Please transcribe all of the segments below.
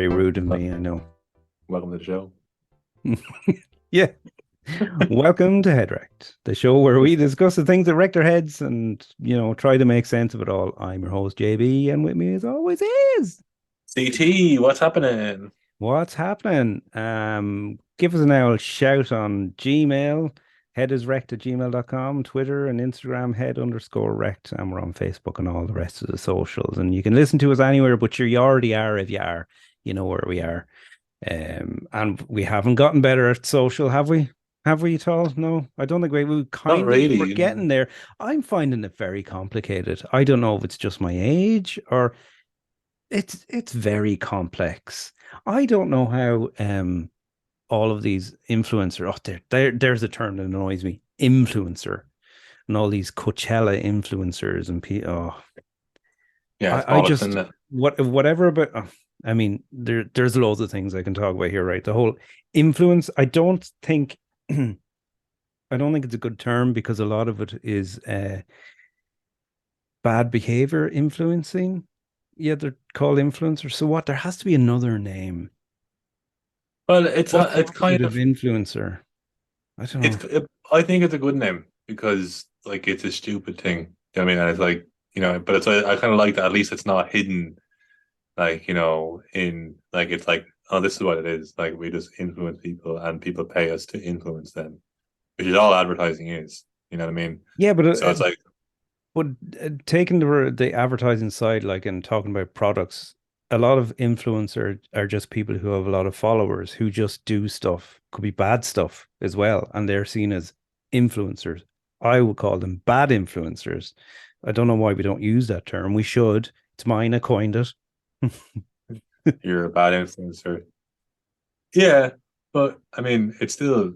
very rude of Well, me, I know. welcome to the show. Yeah. Welcome to Headwrecked, the show where we discuss the things that wreck their heads and, try to make sense of it all. I'm your host, JB, and with me as always is CT, what's happening? what's happening? Give us an old shout on Gmail, headisrect@gmail.com, Twitter and Instagram, head_rect, and we're on Facebook and all the rest of the socials. And you can listen to us anywhere, but you already are if you are. You know where we are. And we haven't gotten better at social, have we? Have we at all? No, I don't think we Not kind of we're really. getting there. I'm finding it very complicated. I don't know if it's just my age or it's very complex. I don't know how all of these influencer there's a term that annoys me. Influencer and all these Coachella influencers and Yeah, it's I bollocks, just isn't it? whatever about I mean there's loads of things I can talk about here, right? The whole influence, I don't think I don't think it's a good term because a lot of it is bad behavior influencing. Yeah, they're called influencers. So what? There has to be another name. Well, it's What's a, the it's kind opposite of of influencer? I don't know. I think it's a good name because like it's a stupid thing. I mean, and it's like but it's I kind of like that. At least it's not hidden, like in like it's like oh, this is what it is. Like we just influence people, and people pay us to influence them, which is all advertising is. You know what I mean? Yeah, So it's like but taking the advertising side, like and talking about products, a lot of influencers are just people who have a lot of followers who just do stuff. Could be bad stuff as well, and they're seen as influencers. I would call them bad influencers. I don't know why we don't use that term. We should. It's mine. I coined it. you're a bad influencer. Yeah, but I mean, it's still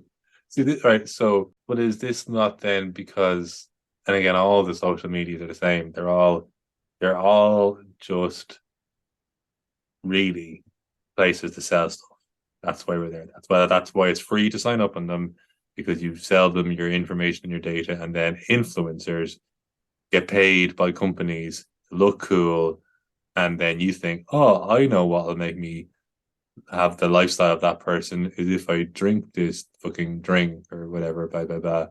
see right. So, but is this not then because? And again, all the social medias are the same. They're all just really places to sell stuff. That's why we're there. That's why it's free to sign up on them because you sell them your information and your data, and then influencers get paid by companies to look cool, and then you think, oh, I know what will make me have the lifestyle of that person is if I drink this fucking drink or whatever, blah, blah, blah.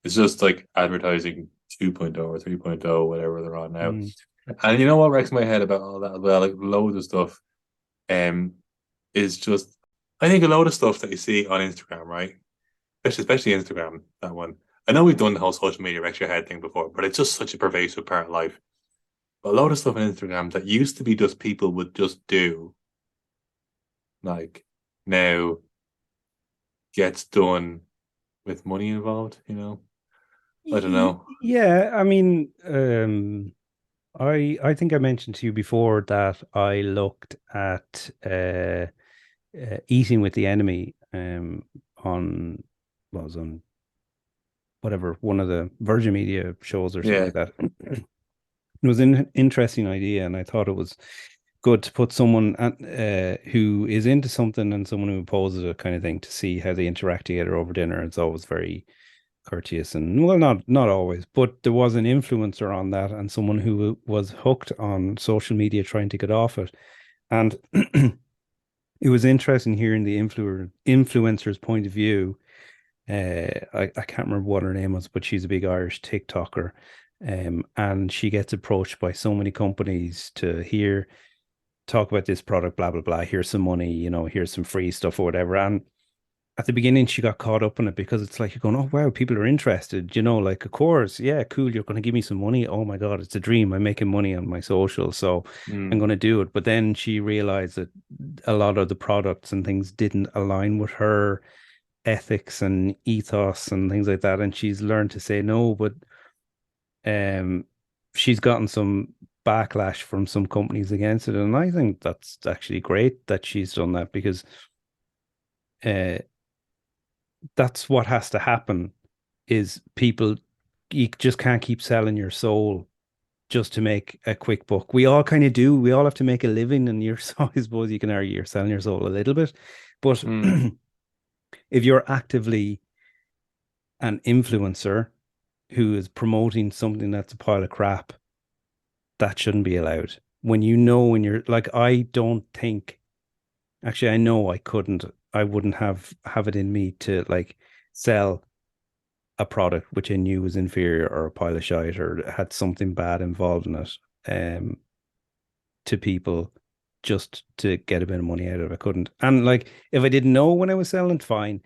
It's just like advertising 2.0 or 3.0, whatever they're on now. Mm. And you know what wrecks my head about all that as well? Like loads of stuff um is just I think a load of stuff that you see on Instagram, right? Especially Instagram, that one. I know we've done the whole social media wrecks your head thing before, but it's just such a pervasive part of life. But a load of stuff on Instagram that used to be just people would just do, like now gets done with money involved. I don't know. Yeah, I mean, I think I mentioned to you before that I looked at Eating with the Enemy on was on whatever one of the Virgin Media shows or something Yeah. like that. It was an interesting idea, and I thought it was good to put someone who is into something and someone who opposes it, kind of thing, to see how they interact together over dinner. It's always very courteous and well, not always, but there was an influencer on that and someone who was hooked on social media trying to get off it. And it was interesting hearing the influencer's point of view. I can't remember what her name was, but she's a big Irish TikToker. And she gets approached by so many companies to hear talk about this product, blah blah blah. Here's some money, here's some free stuff or whatever. And at the beginning, she got caught up in it because it's like you're going, oh wow, people are interested, like of course, yeah, cool. You're going to give me some money. Oh my god, it's a dream. I'm making money on my social, so I'm Mm. going to do it. But then she realized that a lot of the products and things didn't align with her ethics and ethos and things like that, and she's learned to say no. But um, she's gotten some backlash from some companies against it, and I think that's actually great that she's done that because uh, that's what has to happen. Is people, you just can't keep selling your soul just to make a quick buck. We all kind of do. We all have to make a living, and you're so I suppose you can argue you're selling your soul a little bit, but Mm. if you're actively an influencer who is promoting something that's a pile of crap, that shouldn't be allowed. When you're like, I don't think Actually, I know I couldn't. I wouldn't have it in me to like sell a product which I knew was inferior or a pile of shite or had something bad involved in it. To people just to get a bit of money out of it. I couldn't. And like if I didn't know when I was selling, fine.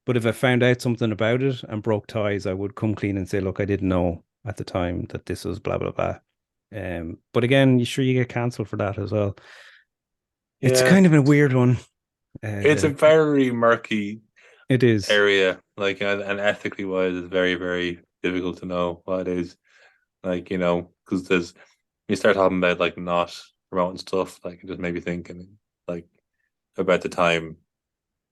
But if I found out something about it and broke ties, I would come clean and say, look, I didn't know at the time that this was blah blah blah. But again, you sure you get cancelled for that as well. It's Yeah, kind of a weird one. it's a very murky It is. area, like, and ethically wise, it's very, very difficult to know what it is. Like, because you start talking about like not promoting stuff, like it just made me thinking like about the time,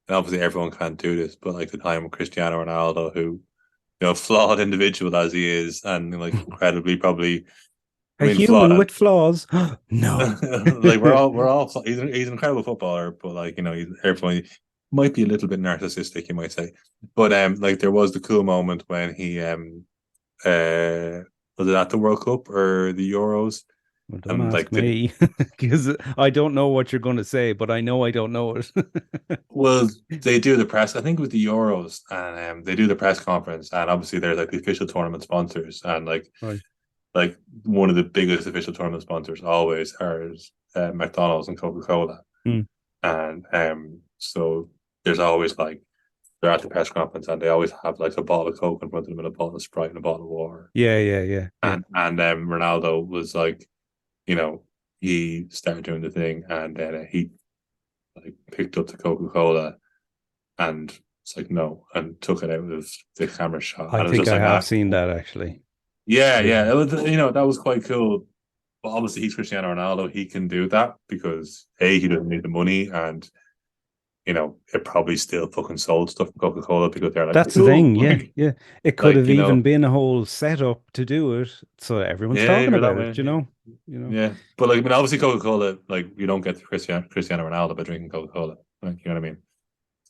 and obviously everyone can't do this, but like the time of Cristiano Ronaldo, who, flawed individual as he is, and like incredibly probably, I A mean, flawed, human and with flaws. No. like we're all he's an incredible footballer, but like everyone might be a little bit narcissistic, you might say. But like there was the cool moment when he uh was it at the World Cup or the Euros, Well, don't and ask like the me because I don't know what you're going to say, but I know I don't know it. well, they do the press. I think it was the Euros, and they do the press conference, and obviously they're like the official tournament sponsors, and Right. like one of the biggest official tournament sponsors always are McDonald's and Coca Cola, Mm. and so there's always like they're at the press conference, and they always have like a bottle of Coke in front of them, and a bottle of Sprite and a bottle of water, Yeah, yeah, yeah, yeah. and Ronaldo was like, you know, he started doing the thing, and then he like picked up the Coca Cola and it's like no, and took it out of the camera shot, I and it was think just I like have ah, seen that actually. yeah, Yeah. yeah, it was, that was quite cool. But obviously, he's Cristiano Ronaldo. He can do that because he doesn't need the money, and it probably still fucking sold stuff from Coca Cola because they're like, That's the cool, thing. Yeah, yeah. It could like have even been a whole setup to do it, so everyone's yeah, talking you're that about way, it. You yeah. know, you know. Yeah, but like, I mean, obviously, Coca Cola, like, you don't get Cristiano Ronaldo by drinking Coca Cola. Like, you know what I mean?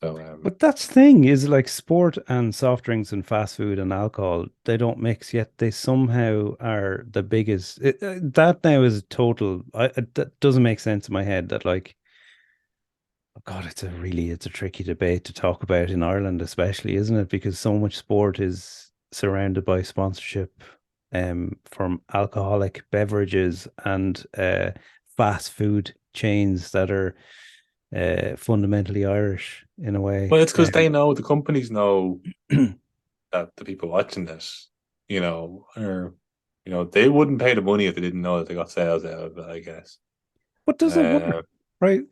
So, But that's the thing is like sport and soft drinks and fast food and alcohol, they don't mix yet. They somehow are the biggest. That now is total. That doesn't make sense in my head that like, oh God, it's a tricky debate to talk about in Ireland, especially, isn't it? Because so much sport is surrounded by sponsorship, from alcoholic beverages and fast food chains that are fundamentally Irish in a way. well, it's because they know the companies know that the people watching this, or they wouldn't pay the money if they didn't know that they got sales out of it, I guess. What does it work, Uh, right?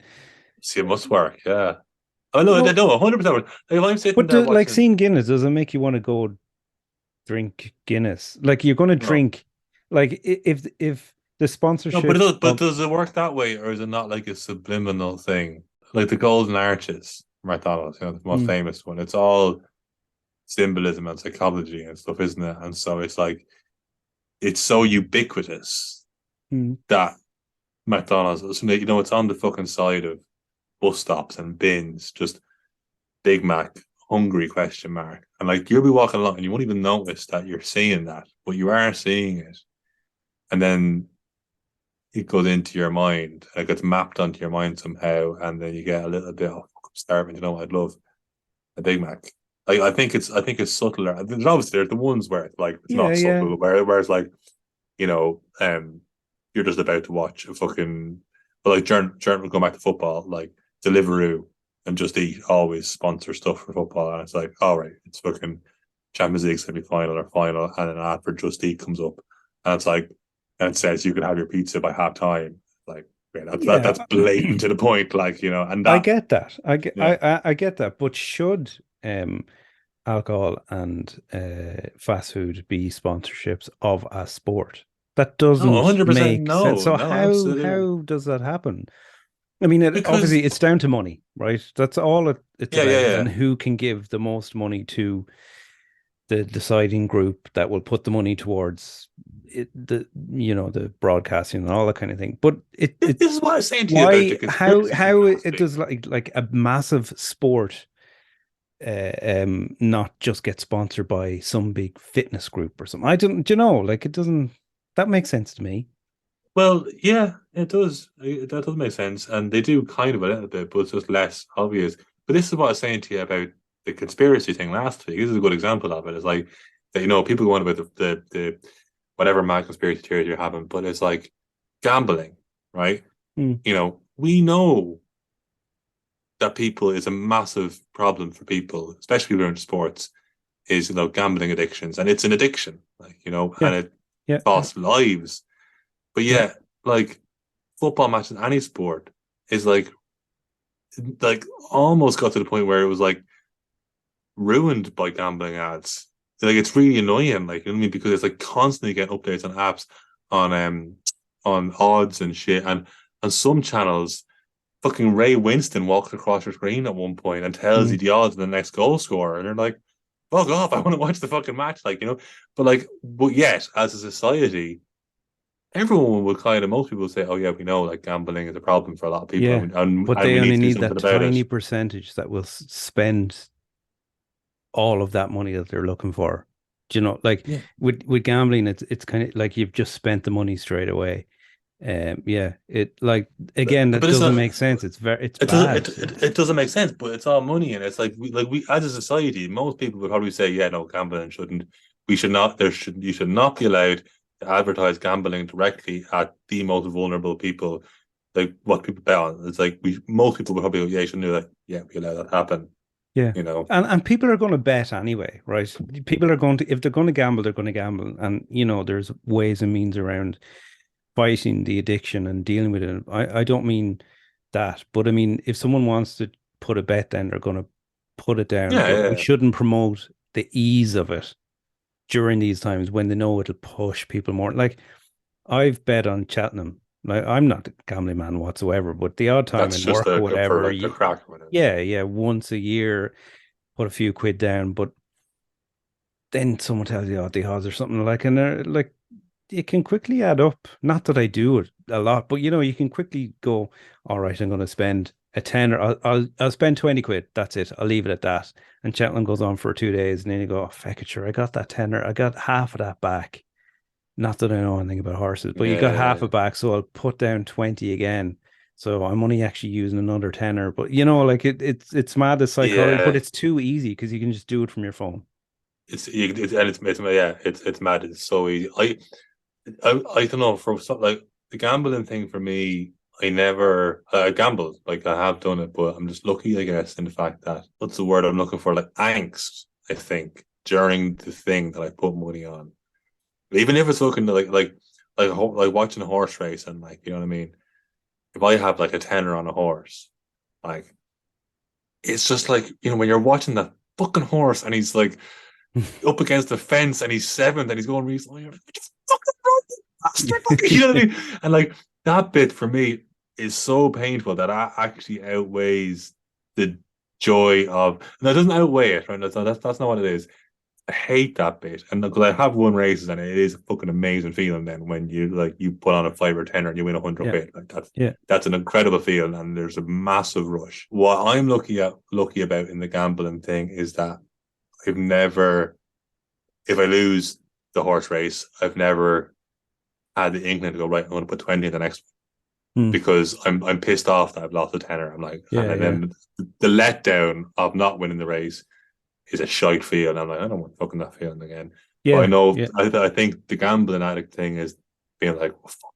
See, it must work, yeah. Oh no, they Well, know 100%. Like if I'm sitting but there like watching, seeing Guinness, does it make you want to go drink Guinness? Like you're going to no, drink, like if the no, but sponsorship of does it work that way, or is it not like a subliminal thing, like the Golden Arches, McDonald's, the most mm, famous one? It's all symbolism and psychology and stuff, isn't it? And so it's like it's so ubiquitous mm, that McDonald's, it's on the fucking side of bus stops and bins, just Big Mac, hungry question mark. And like you'll be walking along and you won't even notice that you're seeing that, but you are seeing it. And then it goes into your mind and it gets mapped onto your mind somehow. And then you get a little bit, oh, I'm starving, I'd love a Big Mac. Like I think it's subtler. There's obviously there's the ones where it's like it's yeah, not yeah, subtle, where it's like, you know, you're just about to watch a fucking, but like Jordan will go back to football, like Deliveroo and Just Eat always sponsor stuff for football, and it's like, all right, it's fucking Champions League semi final or final, and an ad for Just Eat comes up, and it's like, and it says you can have your pizza by half time, like, yeah, that's yeah. blatant to the point, like, and I that, get that. yeah, I get that. But should alcohol and fast food be sponsorships of a sport? That no, doesn't 100% make sense. no, So no, absolutely, how does that happen? I mean, because obviously it's down to money, right? That's all it's yeah, yeah, about, and yeah. who can give the most money to the deciding group that will put the money towards it, the broadcasting and all that kind of thing. But This is what I was saying to you about the why conspiracy how theories it thing. does like a massive sport not just get sponsored by some big fitness group or something. I don't, like it doesn't that makes sense to me. Well, yeah, it does. That does make sense, and they do kind of a little bit, but it's just less obvious. But this is what I was saying to you about the conspiracy thing last week. This is a good example of it. It's like that, people go on about the whatever mad conspiracy theory you're having, but it's like gambling, right? Mm. We know that people is a massive problem for people, especially people in sports, is gambling addictions, and it's an addiction, Yeah, and it yeah, costs lives. But yeah. yeah, like football match in any sport is like almost got to the point where it was like ruined by gambling ads. Like it's really annoying, like, you know what I mean? Because it's like constantly getting updates on apps on odds and shit. And some channels, fucking Ray Winston walks across your screen at one point and tells you Mm. the odds of the next goal scorer. And you're like, fuck off, I want to watch the fucking match, But but yet, as a society, everyone would most people would say, oh yeah, we know like gambling is a problem for a lot of people, Yeah, and and, but and they we need only to do need something that about it. tiny percentage that will spend all of that money that they're looking for. Do you know, like Yeah. with gambling, it's kind of like you've just spent the money straight away. Yeah, it like again that But it's doesn't not. make sense. It's It doesn't. bad. It doesn't make sense. But it's all money, and it's like we as a society, most people would probably say, yeah, no, gambling shouldn't. We should not. There should You should not be allowed to advertise gambling directly at the most vulnerable people, like what people bet on. It's like we most people would probably go, yeah, you shouldn't do that. Yeah, we allow that to happen. Yeah. You know. And people are going to bet anyway, right? People are going to if they're going to gamble, they're going to gamble. And there's ways and means around fighting the addiction and dealing with it. I don't mean that, but I mean if someone wants to put a bet down, they're going to put it down. Yeah, But we yeah. shouldn't promote the ease of it during these times when they know it'll push people more. Like I've bet on Cheltenham. Like I'm not a gambling man whatsoever, but the odd time That's in just work or for whatever, like the crack or whatever. yeah, yeah, once a year, put a few quid down. But then someone tells you, oh, the odds or something like, and they're like, it can quickly add up. Not that I do it a lot, but you can quickly go, all right, I'm going to spend a tenner. I'll spend 20 quid. That's it. I'll leave it at that. And Cheltenham goes on for 2 days, and then you go, oh, feck it, sure. I got that tenner. I got half of that back. Not that I know anything about horses, but you got half Yeah, it back, so I'll put down 20 again. So I'm only actually using another tenner. But like it's mad the psychology, but yeah. it's too easy because you can just do it from your phone. It's yeah. It's mad. It's so easy. I don't know, for something like the gambling thing for me. I never gambled, like I have done it, but I'm just lucky, I guess, in the fact that what's the word I'm looking for? Like angst, I think, during the thing that I put money on. Even if it's looking like watching a horse race, and like, you know what I mean. If I have like a tenner on a horse, like it's just like, when you're watching that fucking horse and he's like up against the fence and he's seventh and he's going really slow. You're like, bastard, you know what I mean? And like that bit for me is so painful that I actually outweighs the joy of. No, it doesn't outweigh it, right? That's not what it is. I hate that bit, and because I have won races, and it is a fucking amazing feeling. Then when you put on a 5 or 10 and you win 100 Yeah. quid, like Yeah. that's an incredible feeling, and there's a massive rush. What I'm lucky about in the gambling thing is that I've never, if I lose the horse race, I've never had the inkling to go, right, I'm going to put 20 in the next one, Hmm. because I'm pissed off that I've lost a tenner. I'm like, and Yeah. Yeah. then the letdown of not winning the race is a shite feel. And I'm like, I don't want fucking that feeling again. But I Yeah. know, Yeah. I think the gambling addict thing is being like, well, fuck,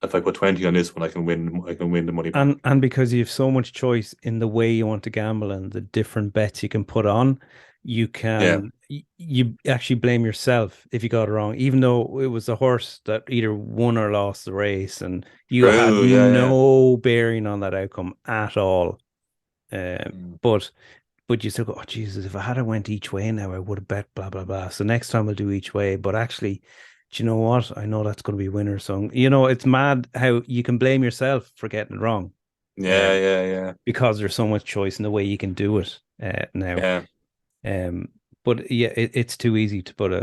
if I put 20 on this one, I can win the money back. And because you have so much choice in the way you want to gamble and the different bets you can put on, Yeah. you actually blame yourself if you got it wrong, even though it was the horse that either won or lost the race, and you had True. Yeah. Yeah. no bearing on that outcome at all. Mm. But you still go, oh Jesus, if I had went each way now, I would have bet blah blah blah. So next time I'll do each way. But actually, do you know what? I know that's going to be winner. So it's mad how you can blame yourself for getting it wrong, Yeah. um, Yeah. Yeah. because there's so much choice in the way you can do it now. Yeah. Um, but yeah, it's too easy to put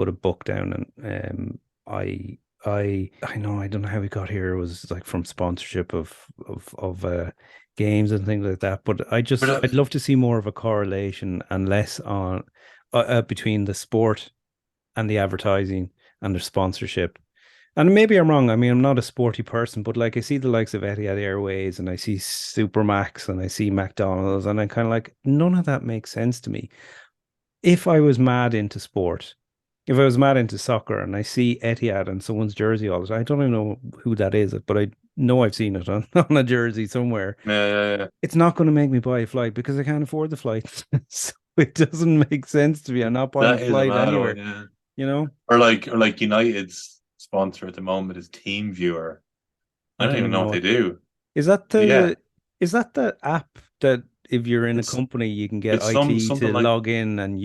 a book down, and I know I don't know how we got here. It was like from sponsorship of games and things like that. But But I'd love to see more of a correlation and less on between the sport and the advertising and the sponsorship. And maybe I'm wrong. I mean, I'm not a sporty person, but like I see the likes of Etihad Airways and I see Supermax and I see McDonald's, and I'm kind of like, none of that makes sense to me. If I was mad into sport, if I was mad into soccer and I see Etihad and someone's jersey all the time, I don't even know who that is, but I know I've seen it on, on a jersey somewhere. Yeah, yeah, yeah. It's not going to make me buy a flight because I can't afford the flight. So it doesn't make sense to me. I'm not buying a That is a flight mad one, anywhere, yeah. you know? Or like United's sponsor at the moment is Team Viewer. I I don't don't even even know know what they what. do. Is that Yeah, the app that if you're in a it's company you can get it's IT something to like log in and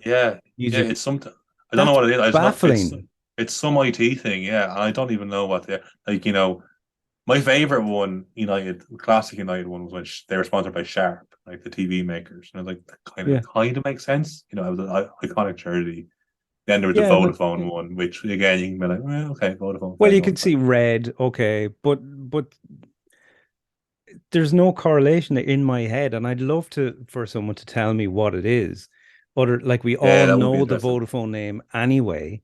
yeah, use yeah. your It's something. I don't know that's what it is. It's not. baffling. It's some IT thing. Yeah, and I don't even know what they like. My favorite one, United, classic United one was when they were sponsored by Sharp, like the TV makers, and I was like, that Yeah. kind of makes sense. It was an iconic jersey. Then there was the Yeah, but Vodafone one, which again you can be like, well, okay, Vodafone, well fair you enough. could see red, okay, but there's no correlation in my head, and I'd love to for someone to tell me what it is. Other like we Yeah, all that would be know the interesting. Vodafone name anyway.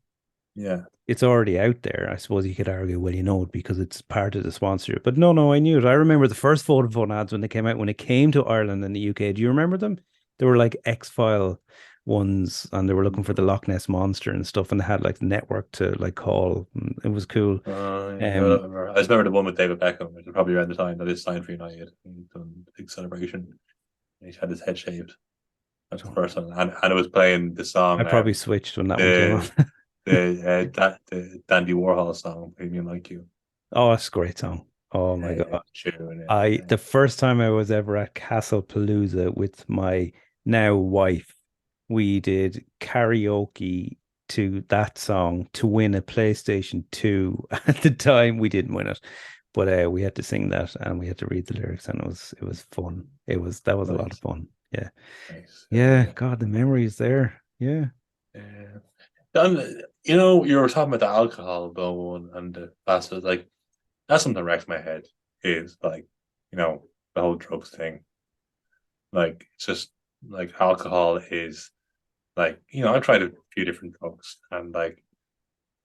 Yeah. It's already out there. I suppose you could argue, well, you know it because it's part of the sponsorship. But no, no, I knew it. I remember the first Vodafone ads when they came out, when it came to Ireland and the UK. Do you remember them? They were like X-File ones, and they were looking for the Loch Ness Monster and stuff, and they had like the network to like call. It was cool. Yeah, I don't Um, remember. I just remember the one with David Beckham, which was probably around the time that is signed for United. He done a big celebration. He had his head shaved. That's the first one, and it was playing the I song, probably switched when that one came on. the the Dandy Warhol song, "Premium Like You." Oh, it's a great song. Oh my God. Tune, I the first time I was ever at Castlepalooza with my now wife, we did karaoke to that song to win a PlayStation 2. At the time, we didn't win it, but we had to sing that and we had to read the lyrics, and it was fun. That was a lot of nice, fun. Yeah. nice. Yeah, God, the memories there. Yeah. Yeah. And you were talking about the alcohol going and the fast like that's something that wrecks my head is like, the whole drugs thing. Like it's just like alcohol is like, I've tried a few different drugs and like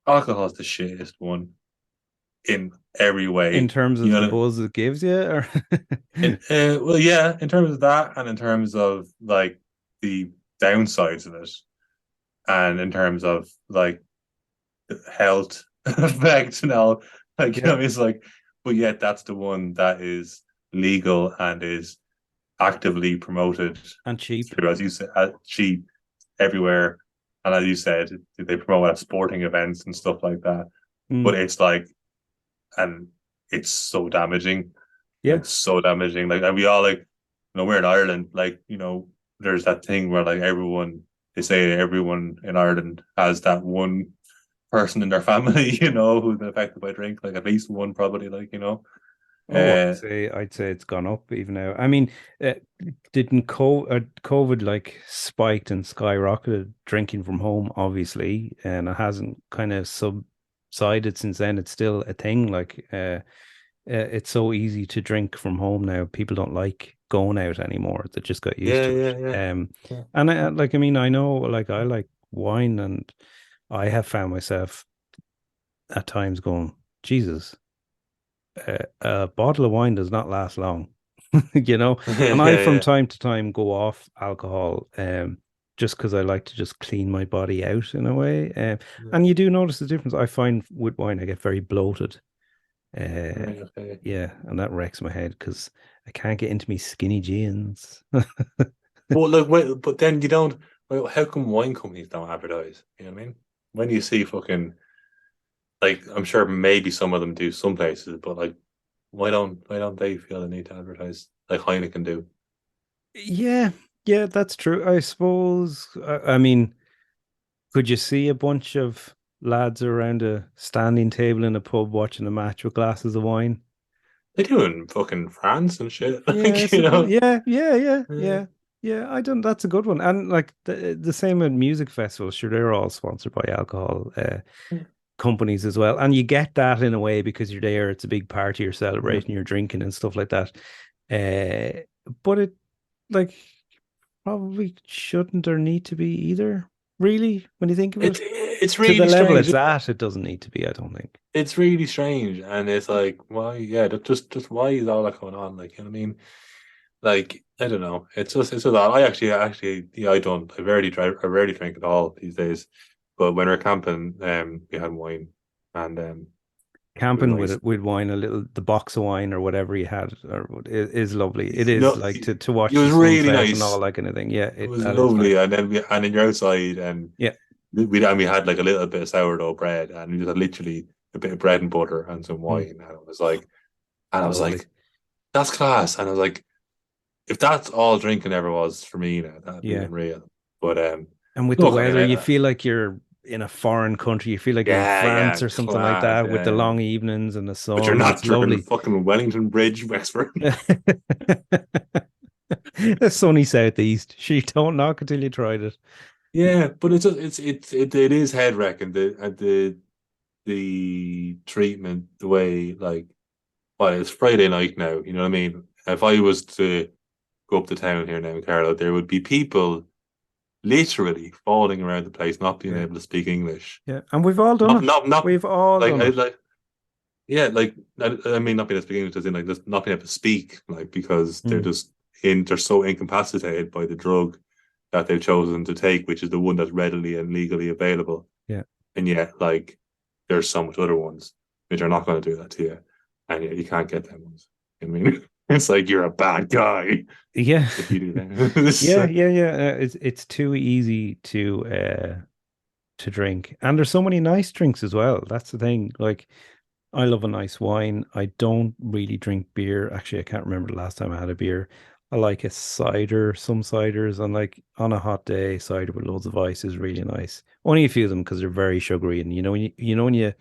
alcohol is the shittest one in every In way. terms You of the know, buzz it gives you, or well, yeah, in terms of that and in terms of like the downsides of it and in terms of like health effects and all. Like, yeah, it's like, but yet that's the one that is legal and is actively promoted and cheap. through, as you said, cheap everywhere. And as you said, they promote at sporting events and stuff like that. But Mm, it's like, and it's so damaging, yeah. like so damaging. Like, and we all like, we're in Ireland. Like, there's that thing where like they say everyone in Ireland has that one person in their family, who's been affected by drink, like at least one probably, Oh, I'd uh, say I'd say it's gone up even now. I mean, uh, didn't COVID like spiked and skyrocketed drinking from home, obviously, and it hasn't kind of subsided since then. It's still a thing. Like, it's so easy to drink from home now. People don't like going out anymore. They just got used yeah, to yeah, it. yeah, yeah. And I mean, I know, like, I like wine, and I have found myself at times going, Jesus, a bottle of wine does not last long, you know. And I, from Yeah, time to time, go off alcohol, just because I like to just clean my body out in a way. yeah. And you do notice the difference. I find with wine, I get very bloated. Uh, Right, okay. yeah, and that wrecks my head because I can't get into me skinny jeans. But like, wait, but then you don't. Well, how come wine companies don't advertise? You know what I mean? When you see fucking like, I'm sure maybe some of them do some places, but like, why don't they feel the need to advertise like Heineken do? Yeah, yeah, that's true. I suppose. I mean, could you see a bunch of lads around a standing table in a pub watching a match with glasses of wine? They do in fucking France and shit. Yeah, I Like, suppose. Yeah, yeah, yeah, yeah. yeah, yeah. I don't. That's a good one. And like the same at music festivals. Sure, they're all sponsored by alcohol companies as well. And you get that in a way because you're there. It's a big party. You're celebrating. You're drinking and stuff like that. Uh, but it like probably shouldn't or need to be either. Really, when you think of It it. it's To the really level strange. it's at, it doesn't need to be, I don't think. It's really strange, and it's like, why? Yeah, just why is all that going on? Like, you know what I mean? Like, I don't know. It's just that I actually, yeah, I don't. I rarely drink at all these days. But when we're camping, we had wine, and it was Camping nice. with wine, a little the box of wine or whatever you had, is lovely. It You is know, like to it watch the was really sunset and all nice. that kind of thing. Yeah, It it was that is lovely, nice. and then you're outside, and Yeah. we had like a little bit of sourdough bread, and we just had literally a bit of bread and butter and some Mm, wine, and I was lovely. like, that's class, and I was like, if that's all drinking ever was for me, now that'd be Yeah. unreal. But And with the look, I mean, weather, you feel like you're in a foreign country. You feel like you're in yeah, France or something like class, that with the yeah. long evenings and the But you're sun. not It's dripping lovely. fucking Wellington Bridge, Wexford. The sunny southeast. She don't knock until you tried it. Yeah, but it is head wrecking the treatment, the way like, well, it's Friday night now. You know what I mean? If I was to go up to town here now in Carlow, there would be people literally falling around the place, not being Yeah. able to speak English. Yeah. And we've all done it. Not We've all like done I it. like yeah, like I mean not being able to speak English as in like just not being able to speak, like because Mm, they're so incapacitated by the drug that they've chosen to take, which is the one that's readily and legally available. yeah. And yet, like, there's so much other ones which are not going to do that to you, and yet you can't get them ones. I mean, it's like you're a bad guy Yeah. if you do that. Yeah, So, yeah, yeah. It's too easy to drink. And there's so many nice drinks as well. That's the thing. Like I love a nice wine. I don't really drink beer. Actually, I can't remember the last time I had a beer. I like a cider, some ciders, and like on a hot day, cider with loads of ice is really nice. Only a few of them because they're very sugary, and when you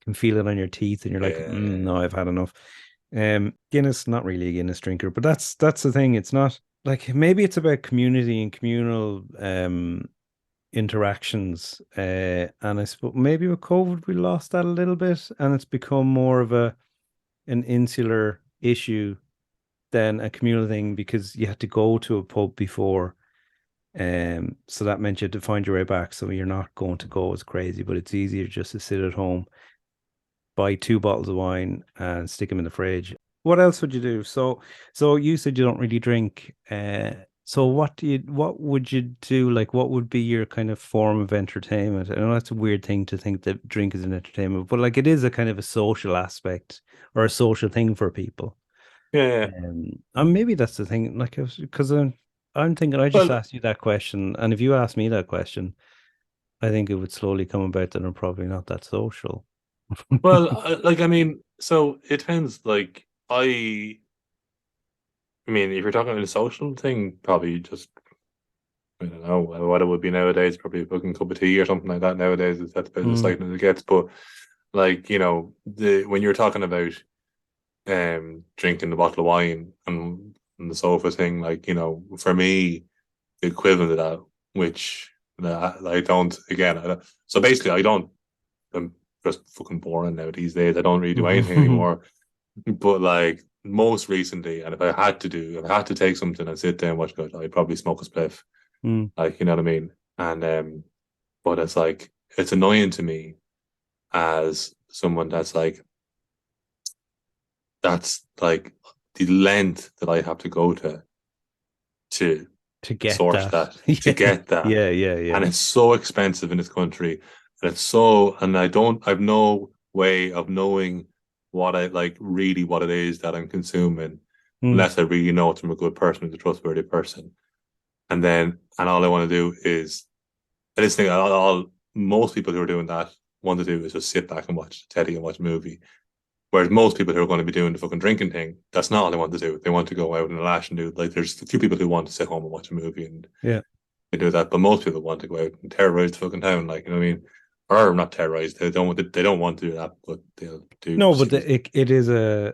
can feel it on your teeth, and you're like, yeah, no, I've had enough. Guinness, not really a Guinness drinker, but that's the thing. It's not like maybe it's about community and communal interactions. And I suppose maybe with COVID we lost that a little bit, and it's become more of a an insular issue than a communal thing because you had to go to a pub before. So that meant you had to find your way back. So you're not going to go as crazy, but it's easier just to sit at home, buy two bottles of wine and stick them in the fridge. What else would you do? So you said you don't really drink. So what would you do? Like, what would be your kind of form of entertainment? I know that's a weird thing to think that drink is an entertainment, but like it is a kind of a social aspect or a social thing for people. yeah. And maybe that's the thing. Like, because I'm thinking, I just Well, asked you that question, and if you asked me that question, I think it would slowly come about that I'm probably not that social. like I mean, so it depends. Like I mean, if you're talking about a social thing, probably just I don't know what it would be nowadays. Probably a fucking cup of tea or something like that. Nowadays, that's about as Mm, light as it gets. But like the when you're talking about drinking the bottle of wine and the sofa thing, like for me, the equivalent of that, which I don't again. So basically, I don't. I'm just fucking boring now these days. I don't really do anything mm, anymore. But like most recently, and if I had to take something and sit down and watch good, I'd probably smoke a spliff. Like, you know what I mean? And but it's like it's annoying to me as someone that's like the length that I have to go to to get source that. that, to Yeah, get that. yeah, yeah, And yeah. it's so expensive in this country. And I've no way of knowing what I like really what it is that I'm consuming Mm, unless I really know it's from a good person, a trustworthy person. And all I want to do is, I just think all most people who are doing that want to do is just sit back and watch Teddy and watch a movie. Whereas most people who are going to be doing the fucking drinking thing, that's not all they want to do. They want to go out in a lash and do like there's a few people who want to sit home and watch a movie and yeah. they do that, but most people want to go out and terrorize the fucking town, like you know what I mean, or not terrorize. They don't want to do that, but they'll do No, but silly. it is a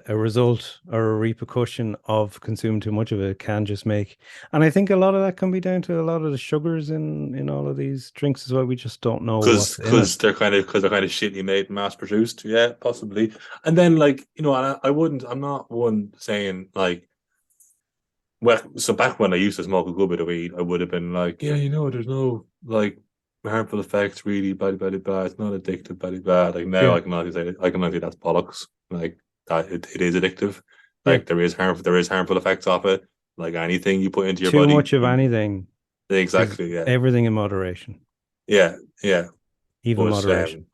result or a repercussion of consuming too much of it. It can just make, and I think a lot of that can be down to a lot of the sugars in all of these drinks as well. We just don't know what's in it. Because they're kind of shitty made, mass produced. Yeah, possibly. And then like and I wouldn't. I'm not one saying like. Well, so back when I used to smoke a good bit of weed, I would have been like, yeah, there's no like harmful effects, really blah. It's not addictive, blah. Like now, Yeah, I can honestly say that's bollocks. Like that, it is addictive. yeah. Like there is harmful effects of it. Like anything you put into your Too body, much of anything is exactly. Yeah, everything in moderation, yeah, yeah. even But moderation.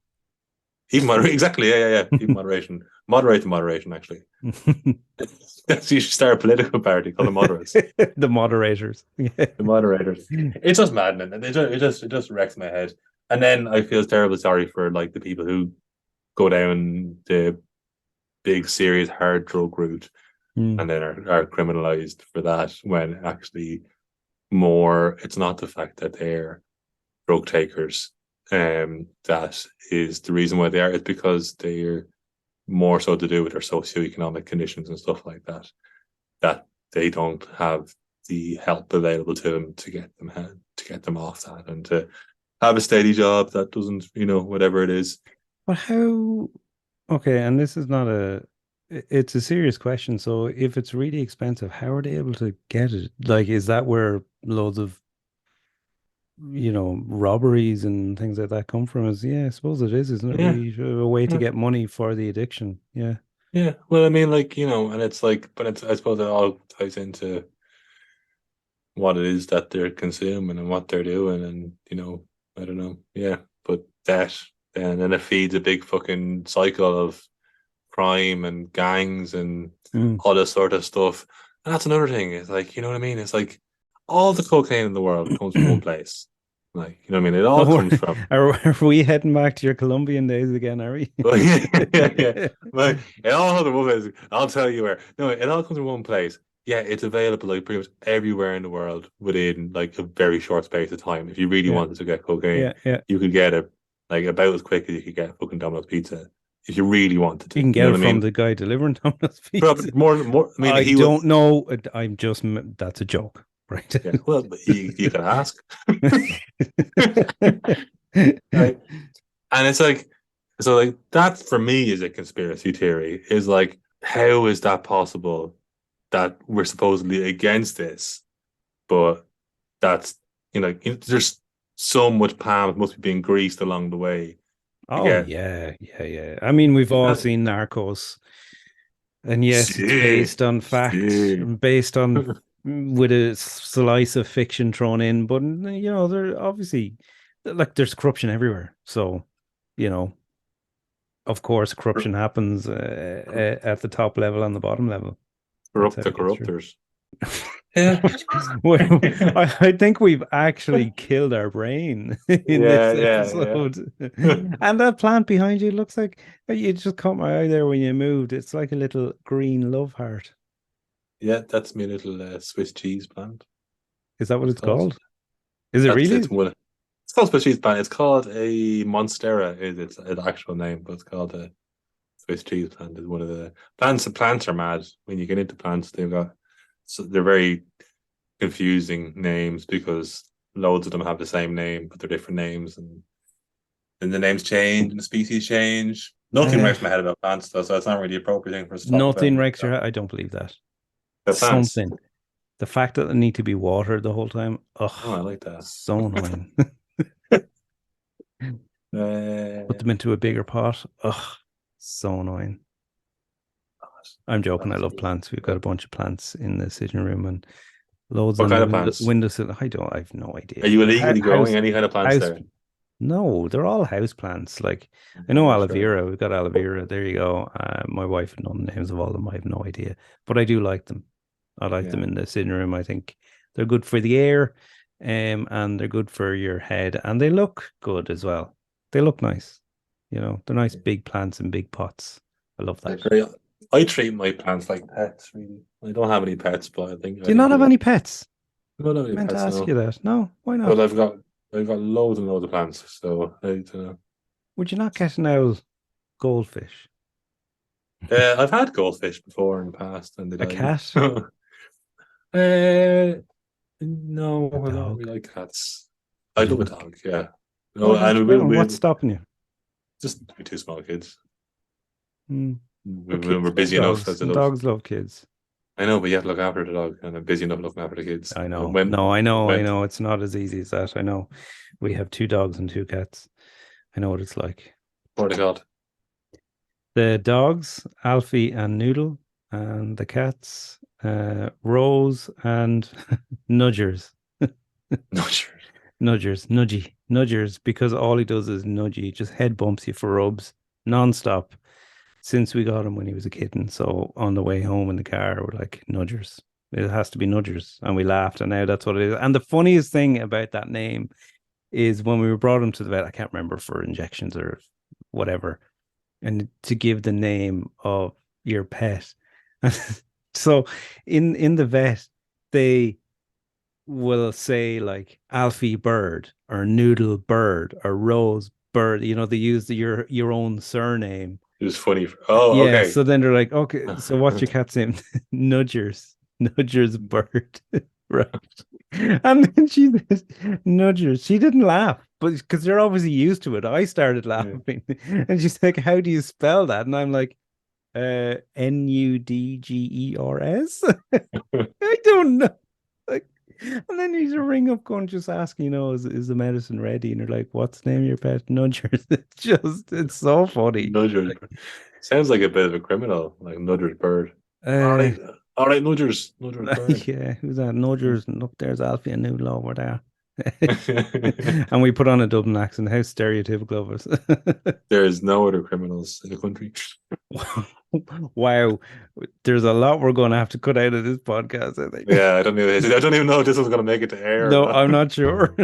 even moderation, exactly. Yeah. Even moderation, moderate the moderation. Actually, you should start a political party called the moderates. The moderators. Yeah. The moderators. It's just maddening, and it just wrecks my head. And then I feel terribly sorry for like the people who go down the big, serious, hard drug route Mm, and then are criminalized for that when actually more it's not the fact that they're drug takers that is the reason why they are. It's because they're more so to do with their socioeconomic conditions and stuff like that, that they don't have the help available to them to get them off that and to have a steady job that doesn't, whatever it is. but how? Okay, and this is not it's a serious question. So if it's really expensive, how are they able to get it? Like, is that where loads of, robberies and things like that come from? Yeah, I suppose it is, isn't it? Yeah, Really a way to yeah, get money for the addiction. Yeah. yeah. Well, I mean, like, and it's like, but it's I suppose it all ties into what it is that they're consuming and what they're doing, and I don't know. Yeah, but that and then it feeds a big fucking cycle of crime and gangs and Mm. all this sort of stuff. And that's another thing. It's like, you know what I mean? It's like all the cocaine in the world comes from one place. Like, you know what I mean? It all Oh, comes from. are we heading back to your Colombian days again, are we? Well, yeah. But it all comes from one place. I'll tell you where. No, it all comes from one place. Yeah, it's available like pretty much everywhere in the world within like a very short space of time. If you really Yeah, wanted to get cocaine, yeah, yeah. you could get it like about as quick as you could get fucking Domino's pizza if you really wanted to. You can You know get it what I from mean? the guy delivering Domino's Probably pizza. more. I mean, I he would. don't know. That's a joke, right? Yeah, well, but you can ask. Right. And it's like, so like that for me is a conspiracy theory. Is like, how is that possible that we're supposedly against this, but that's there's so much palm must be being greased along the way to Oh get. yeah, yeah, yeah. I mean, we've all Exactly. seen Narcos, and yes, it's See, based on fact, see. and based on with a slice of fiction thrown in. But there obviously like there's corruption everywhere. So, you know, of course, corruption happens at the top level and the bottom level. That's Corrupt how the it gets through. corruptors. Yeah. Well, I think we've actually killed our brain in this Yeah. episode. And that plant behind you looks like you just caught my eye there when you moved. It's like a little green love heart. Yeah, that's my little Swiss cheese plant. Is that what It's it's called. called? Is it That's really? it's one. It's called Swiss cheese plant. It's called a Monstera. Is its actual name, but it's called a Swiss cheese plant. Is one of the plants. The plants are mad when you get into plants. They're very confusing names because loads of them have the same name, but they're different names, and then the names change and the species change. Nothing Uh, makes my head about plants, though, so it's not really the appropriate thing for us to talk about. Nothing wrecks your heart. I don't believe that. The plants. Something. The fact that they need to be watered the whole time. Oh, I Ugh, like that. so annoying. Put Uh, them into a bigger pot. Ugh, so annoying. I'm joking. I love absolutely. plants. We've got a bunch of plants in the sitting room and loads What on kind the of plants? windowsill. I have no Are idea. you But illegally growing any kind of plants house, there? no, they're all house plants. Like I know Yeah, aloe sure. vera. We've got aloe vera. There you go. My wife would know the names of all of them. I have no idea, but I do like them. I like Yeah. them in the sitting room. I think they're good for the air, and they're good for your head, and they look good as well. They look nice. They're nice big plants in big pots. I love I that. agree. I treat my plants like pets, really. I don't have any pets, but Do you not have they're. any pets? I don't have I any meant to pets ask you now. that. No, why But not? I've got loads and loads of plants, so I don't know. Would you not get an owl goldfish? I've had goldfish before in the past, and they A died. cat? uh, no, A I don't dog? really like cats. I love a dog, yeah. No, Why don't you and get one? we What's stopping you? just be two small kids. Hmm. We But we're kids love busy enough dogs, as it and is. dogs love kids. I know, but you have to look after the dog, and I'm busy enough looking after the kids. I know. When No, I know. I when know. It's not as easy as that. I know. We have 2 dogs and 2 cats. I know what it's like. for the God, The dogs, Alfie and Noodle, and the cats, Rose and Nudgers. not sure. Nudgers, because all he does is nudge you. He just head bumps you for rubs nonstop since we got him when he was a kitten. So on the way home in the car, we're like, Nudgers. It has to be Nudgers. And we laughed, and now that's what it is. And the funniest thing about that name is when we were brought him to the vet, I can't remember, for injections or whatever, and to give the name of your pet. So in the vet, they will say like Alfie Bird or Noodle Bird or Rose Bird. You know, they use your own surname. It was funny. Oh, Yeah. okay. So then they're like, okay, so what's your cat's name? Nudgers Bird. Right. And then she says, Nudgers. She didn't laugh, but because they're obviously used to it. I started Yeah. laughing. And she's like, how do you spell that? And I'm like, Nudgers. I don't know. Like, and then he's a ring up going, just asking, is the medicine ready? And they're like, what's the name of your pet? Nudgers. It's so funny. Nudgers. Sounds like a bit of a criminal, like Nudgers Bird. Uh, All right, Nudgers Bird. yeah, who's that? Nudgers, and look, there's Alfie and Noodle over there. And we put on a Dublin accent. How stereotypical of us. There is no other criminals in the country. Wow, there's a lot we're going to have to cut out of this podcast, I think. Yeah, I don't even know if this was going to make it to air. No, I'm not sure.